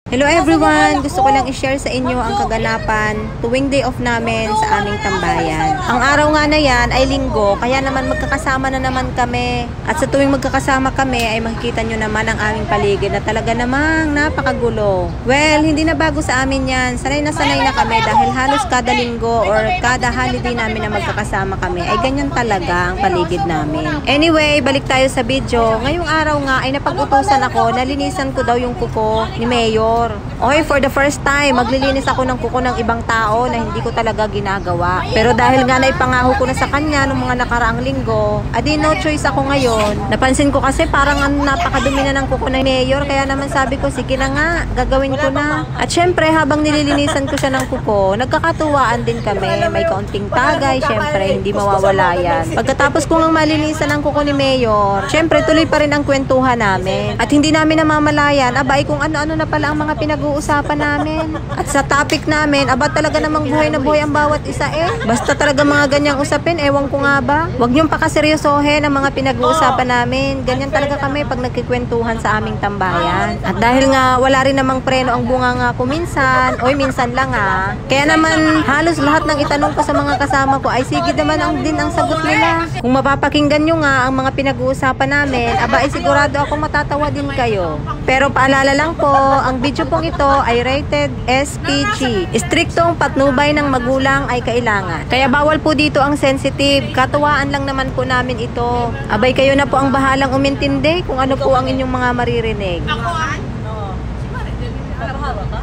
Hello everyone! Gusto ko lang i-share sa inyo ang kaganapan tuwing day off namin sa aming tambayan. Ang araw nga na yan ay linggo, kaya naman magkakasama na naman kami. At sa tuwing magkakasama kami ay makikita nyo naman ang aming paligid na talaga namang napakagulo. Well, hindi na bago sa amin yan. Sanay na kami dahil halos kada linggo or kada holiday namin na magkakasama kami ay ganyan talaga ang paligid namin. Anyway, balik tayo sa video. Ngayong araw nga ay napag-utusan ako na linisan ko daw yung kuko ni Mayor. Okay, for the first time, maglilinis ako ng kuko ng ibang tao na hindi ko talaga ginagawa. Pero dahil nga naipangako ko na sa kanya nung mga nakaraang linggo, adi no choice ako ngayon. Napansin ko kasi parang napakadumi na ng kuko ng Mayor, kaya naman sabi ko, sige na nga, gagawin ko na. At syempre, habang nililinisan ko siya ng kuko, nagkakatuwaan din kami. May kaunting tagay, syempre, hindi mawawala yan. Pagkatapos ko nga malinisan ng kuko ni Mayor, syempre, tuloy pa rin ang kwentuhan namin. At hindi namin namamalayan, abay kung ano-ano na pala ang mga pinag-uusapan namin. At sa topic namin, aba talaga namang buhay na buhay ang bawat isa eh. Basta talaga mga ganyang usapin, ewan ko nga ba. Huwag niyong pakaseryosohin ang mga pinag-uusapan namin. Ganyan talaga kami pag nagkikwentuhan sa aming tambayan. At dahil nga wala rin namang preno ang bunganga ko minsan, oy minsan lang ah. Kaya naman halos lahat ng itanong ko sa mga kasama ko ay sige naman din ang sagot nila. Kung mapapakinggan nyo nga ang mga pinag-uusapan namin, aba ay sigurado ako matatawa din kayo. Pero paalala lang po, ang video pong ito ay rated SPG. Striktong patnubay ng magulang ay kailangan. Kaya bawal po dito ang sensitive. Katuwaan lang naman po namin ito. Abay kayo na po ang bahalang umintindi kung ano po ang inyong mga maririnig. Ako ay? Oo. Si Marie, nalabahawa ka?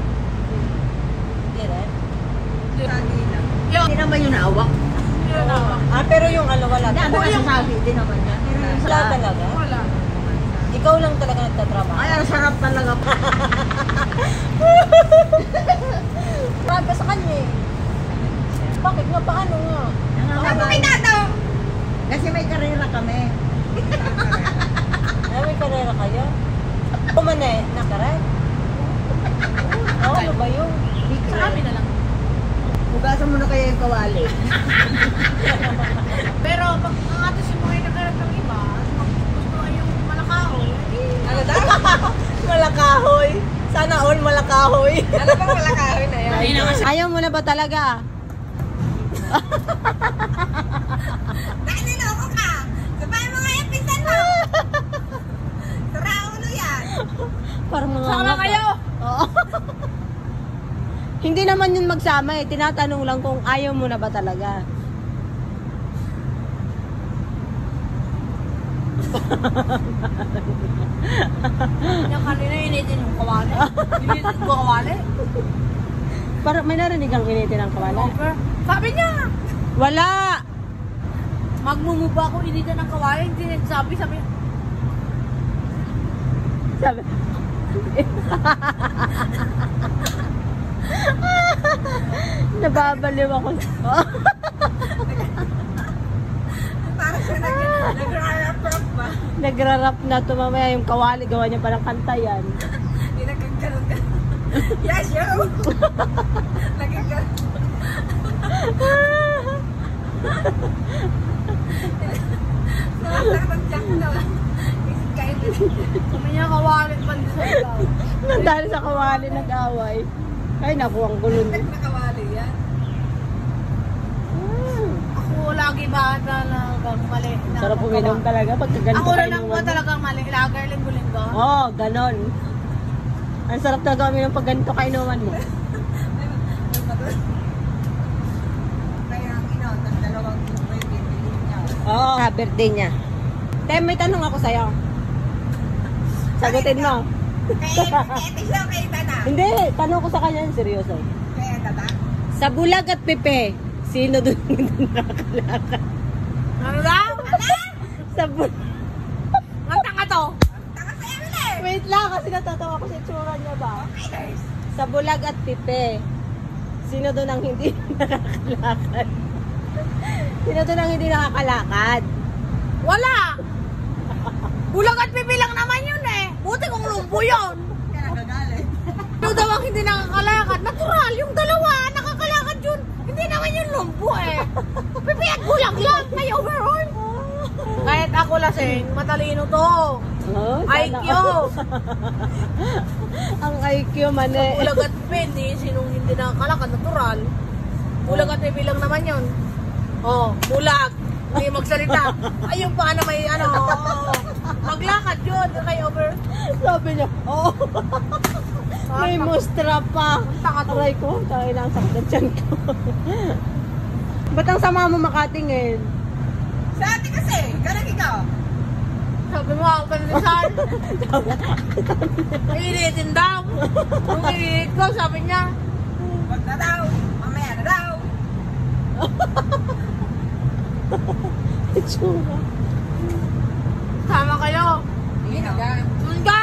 Hindi rin? Hindi naman yung naawak. Pero yung ano wala Hindi naman nasasabi, hindi naman yan. Wala talaga? Wala. Ikaw lang talaga nagtatrabaho. Ay, ang sarap talaga. Grabe sa kanya eh. Bakit nga? Paano nga? Ano may tato? Kasi may karera kami. Ay, may karera kayo? Kuman eh, nakaret? Oo, ano ba yun? Sa kami na lang. Hugasan mo na kayo yung kawali. Pero pag ang ato si mga nagkarat ng iba, gusto ay yung malakahoy. Ano daw? Malakahoy. Sana all malakahoy. Ano bang malakahoy na yan? Ayaw mo na ba talaga? Dahil niloko ka! Sabahin mo nga yung pinsan mo! Sara ulo yan! Parang mga Sama kayo! Oo. Hindi naman yun magsama eh. Tinatanong lang kung ayaw mo na ba talaga. Yung kanina initin yung kawali. Initin ko kawali. Parang may narinig ang initin ng kawala. Over. Sabi niya! Wala! Magmumuba ako initin ng kawali. Hindi nagsabi. Sabi Nababaliw ako. para siya nag-rap ba? Nagra-rap na to mamaya yung kawali. Gawa niya parang kanta yan. Hindi nagkakaroon ka. Yes, yo! Nagkakaroon. Nakasarap siya ko na. Isip kayo. Kami niya kawalit pa sa ikaw. Dahil sa kawali nag-away. Ay naku, ang gulon. Nakawali yan. Ako lagi ba talagang mali? Sarap uminom talaga pagka ganito Ako na kayo lang po naman. talagang mali. Lager linggo-linggo. Oo, ganon. Ang sarap talaga uminom pag ganito kainuman mo. Kaya ang ino, dalawang birthday niya. Oo, birthday niya. Tem, may tanong ako sa'yo. Sagutin mo. Kaya tignan kayo na. Hindi, tanong ko sa kanya, seryoso. Kaya tata? Sa Bulag at Pepe, sino doon hindi nakakalakad? Ano daw? Sa Bulag. Ang tanga to? Tanga sa Emily. Wait lang, kasi natatawa ko sa itsura niya ba? Sa Bulag at Pepe, sino doon ang hindi nakakalakad? Sino doon ang hindi nakakalakad? Wala! Bulag at pipi lang naman yun eh. Buti kung lumpo yun. Kaya nagagalit. Ano daw ang hindi nakakalakad? Natural, yung dalawa, nakakalakad yun. Hindi naman yung lumpo eh. Pipi at bulag lang, may overall. Kahit ako lasing, matalino to. Oh, sana IQ! all. Ang IQ, mali. Bulag at pwede, sinong hindi nakakalakad, natural. Bulag at bilang naman yun. Oh, bulag. Hindi magsalita. Ayun pa na may ano, maglakad yun, kay over. Sabi niya, oh. May mustra pa. Taka to. Aray ko, tayo lang sakit ng tiyan ko. Ba't ang sama mo makatingin? Sa ate kasi, ganun ikaw. Sabi mo, ang kanilisan. Initin daw. Kung iniit ko, sabi niya, wag na daw, mamaya na daw. Itsura. Sama kayo. Sunda!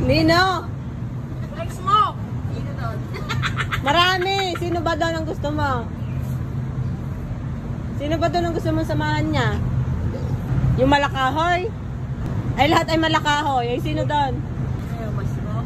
Nino, Flex mo! marami. Sino ba doon ang gusto mo? Sino ba doon ang gusto mong samahan niya? Yung malakahoy? Ay, lahat ay malakahoy. Ay, sino doon? Ayaw, mas mo.